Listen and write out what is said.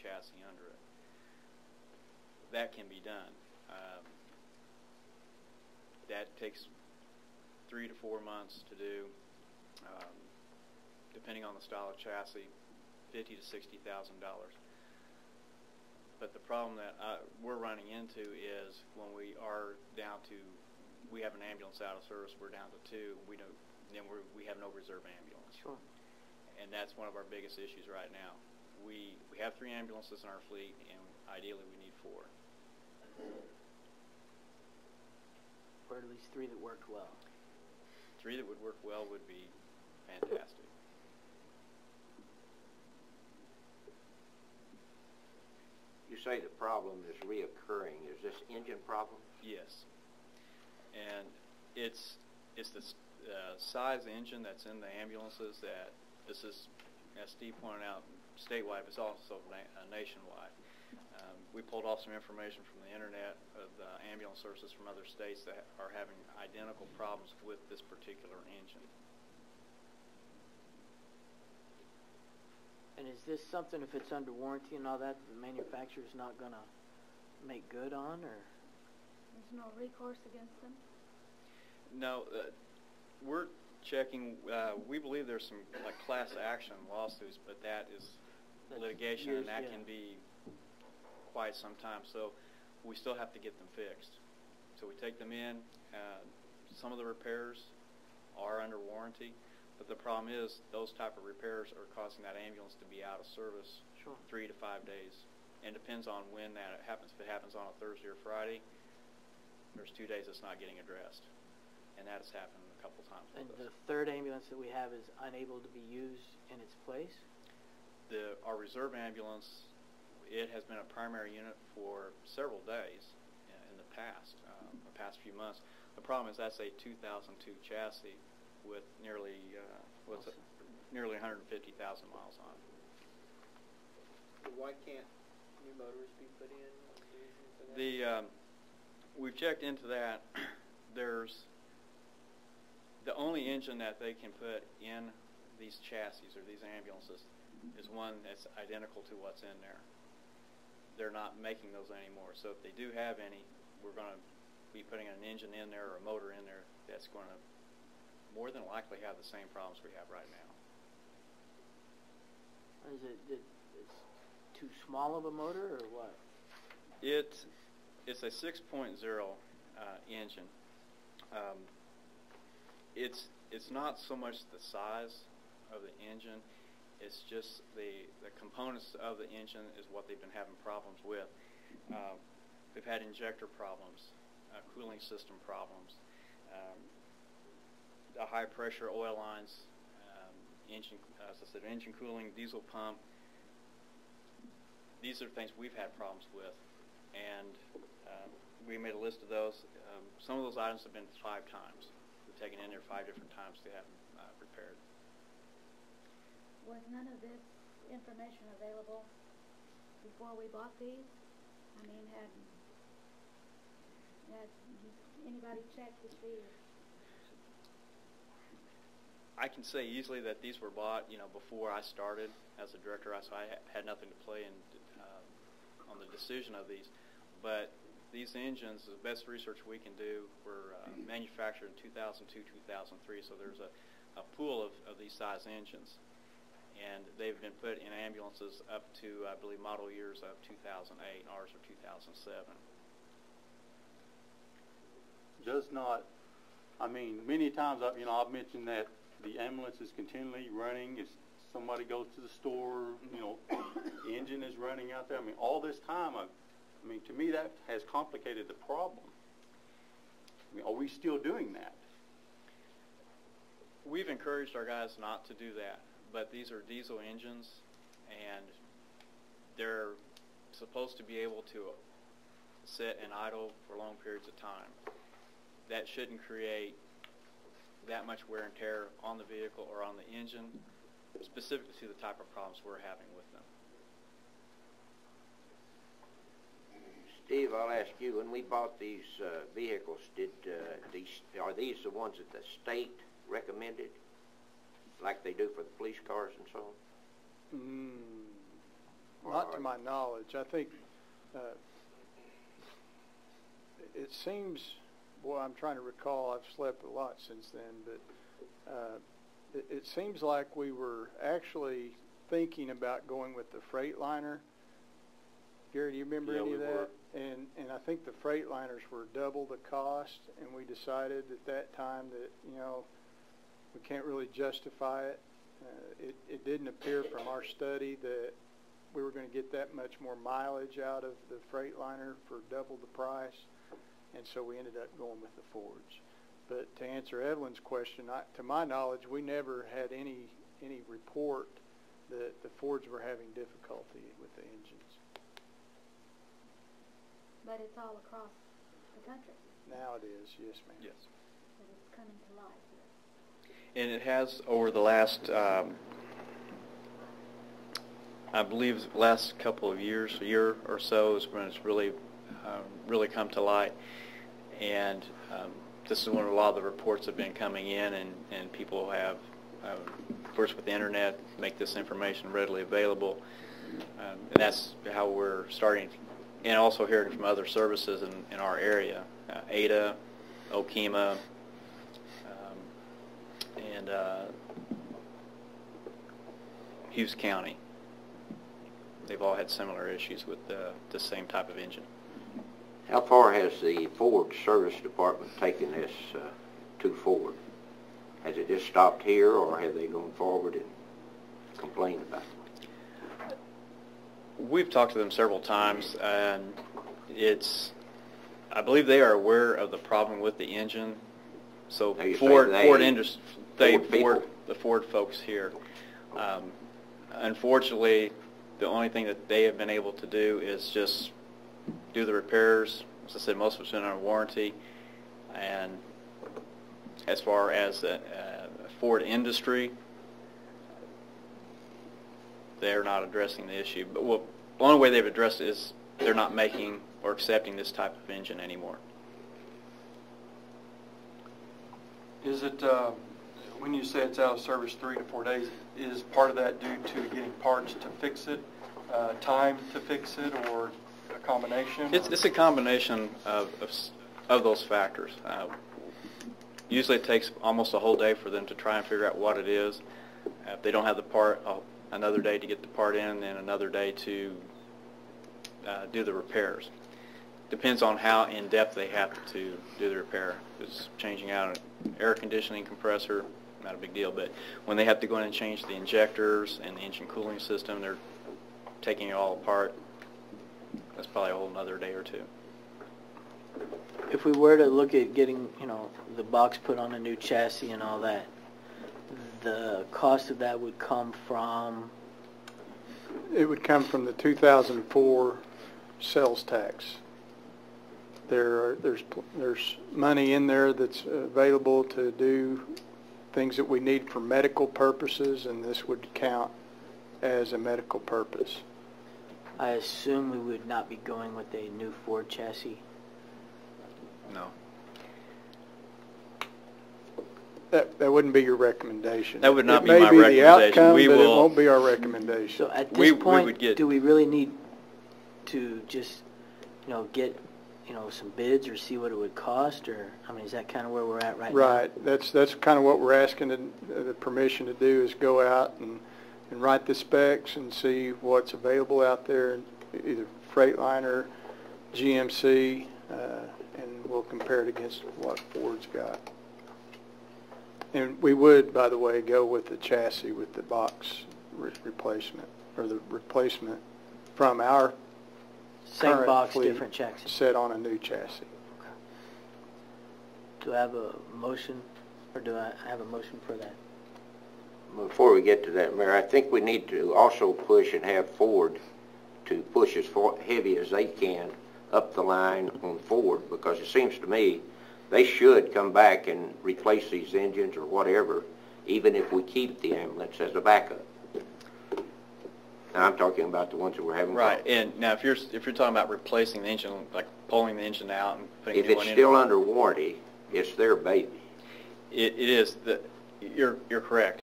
chassis under it. That can be done. That takes 3 to 4 months to do, depending on the style of chassis, $50,000 to $60,000. But the problem that we're running into is when we are down to, we have an ambulance out of service, we're down to 2, then we have no reserve ambulance. Sure. And that's one of our biggest issues right now. We have 3 ambulances in our fleet, and ideally we need 4. Or at least 3 that worked well. 3 that would work well would be fantastic. You say the problem is reoccurring. Is this engine problem? Yes. And it's the size engine that's in the ambulances that this is, as Steve pointed out, statewide, but it's also nationwide. We pulled off some information from the internet of the ambulance services from other states that are having identical problems with this particular engine. And is this something, if it's under warranty and all that, the manufacturer's not going to make good on, or? There's no recourse against them? No, we're checking. We believe there's some like class action lawsuits, but that's litigation, years, and that yeah. can be quite some time. So we still have to get them fixed. So we take them in. Some of the repairs are under warranty, but the problem is those type of repairs are causing that ambulance to be out of service Sure. 3 to 5 days. And depends on when that happens. If it happens on a Thursday or Friday, there's 2 days it's not getting addressed. And that has happened a couple times. And the 3rd ambulance that we have is unable to be used in its place? Our reserve ambulance, it has been a primary unit for several days in the past few months. The problem is that's a 2002 chassis with nearly nearly 150,000 miles on it. Why can't new motors be put in? We've checked into that. There's the only engine that they can put in these chassis or these ambulances is one that's identical to what's in there. They're not making those anymore. So if they do have any, we're going to be putting an engine in there or a motor in there that's going to more than likely have the same problems we have right now. Is it's too small of a motor, or what? It's a 6.0 engine. It's not so much the size of the engine, it's just the components of the engine is what they've been having problems with. They've had injector problems, cooling system problems, the high pressure oil lines, engine, as I said, engine cooling, diesel pump. These are things we've had problems with, and we made a list of those. Some of those items have been 5 times. We've taken in there 5 different times to have them repaired. Was none of this information available before we bought these? I mean, had anybody checked to see? I can say easily that these were bought, before I started as a director, so I had nothing to play in on the decision of these. But these engines, the best research we can do, were manufactured in 2002, 2003, so there's a pool of these size engines. And they've been put in ambulances up to, I believe, model years of 2008, and ours are 2007. Just not, I mean, many times, I've mentioned that the ambulance is continually running. If somebody goes to the store, the engine is running out there. I mean, all this time, to me, that has complicated the problem. I mean, are we still doing that? We've encouraged our guys not to do that, but these are diesel engines, and they're supposed to be able to sit and idle for long periods of time. That shouldn't create that much wear and tear on the vehicle or on the engine, specifically to the type of problems we're having with them. Steve, I'll ask you, when we bought these vehicles, are these the ones that the state recommended, like they do for the police cars and so on? Not to my knowledge. I think it seems, boy, I'm trying to recall, I've slept a lot since then, but it seems like we were actually thinking about going with the Freightliner. Gary, do you remember any of that? And I think the Freightliners were double the cost, and we decided at that time that, you know, we can't really justify it. It didn't appear from our study that we were going to get that much more mileage out of the Freightliner for double the price, and so we ended up going with the Fords. But to answer Evelyn's question, to my knowledge, we never had any report that the Fords were having difficulty with the engines. But it's all across the country. Now it is, yes, ma'am. Yes. But it's coming to light here. And it has over the last, I believe, the last couple of years, a year or so, is when it's really come to light. And this is when a lot of the reports have been coming in, and people have, first with the internet, make this information readily available. And that's how we're starting, and also hearing from other services in our area, Ada, Okemah, and Hughes County. They've all had similar issues with the same type of engine. How far has the Ford Service Department taken this to Ford? Has it just stopped here, or have they gone forward and complained about it? We've talked to them several times, and I believe they are aware of the problem with the engine. So the Ford folks here. Unfortunately, the only thing that they have been able to do is just do the repairs. As I said, most of it's been under warranty. And as far as the Ford industry, they're not addressing the issue. But the only way they've addressed it is they're not making or accepting this type of engine anymore. Is it, when you say it's out of service 3 to 4 days, is part of that due to getting parts to fix it, time to fix it, or a combination? It's a combination of those factors. Usually it takes almost a whole day for them to try and figure out what it is. If they don't have the part, another day to get the part in, and another day to do the repairs. Depends on how in-depth they have to do the repair. It's changing out an air conditioning compressor, not a big deal, but when they have to go in and change the injectors and the engine cooling system, they're taking it all apart. That's probably a whole another day or two. If we were to look at getting, the box put on a new chassis and all that, the cost of that would come from? It would come from the 2004 sales tax. There's money in there that's available to do things that we need for medical purposes, and this would count as a medical purpose. I assume we would not be going with a new Ford chassis. No. That wouldn't be your recommendation. That would not it be may my be recommendation. The outcome, we but will, it won't be our recommendation. So at this point, get, do we really need to just, get, some bids or see what it would cost, or is that kind of where we're at right now? Right. That's kind of what we're asking the permission to do, is go out and write the specs and see what's available out there, either Freightliner, GMC, and we'll compare it against what Ford's got. And we would, by the way, go with the chassis with the box replacement, or the replacement from our same current box, fleet different chassis. set on a new chassis. Okay. Do I have a motion, or do I have a motion for that? Before we get to that, Mayor, I think we need to also push and have Ford to push as heavy as they can up the line on Ford, because it seems to me they should come back and replace these engines or whatever, even if we keep the ambulance as a backup. Now, I'm talking about the ones that we're having. Right, and now if you're talking about replacing the engine, like pulling the engine out and putting if a new one it's in, still under warranty, it's their baby. it is. You're correct.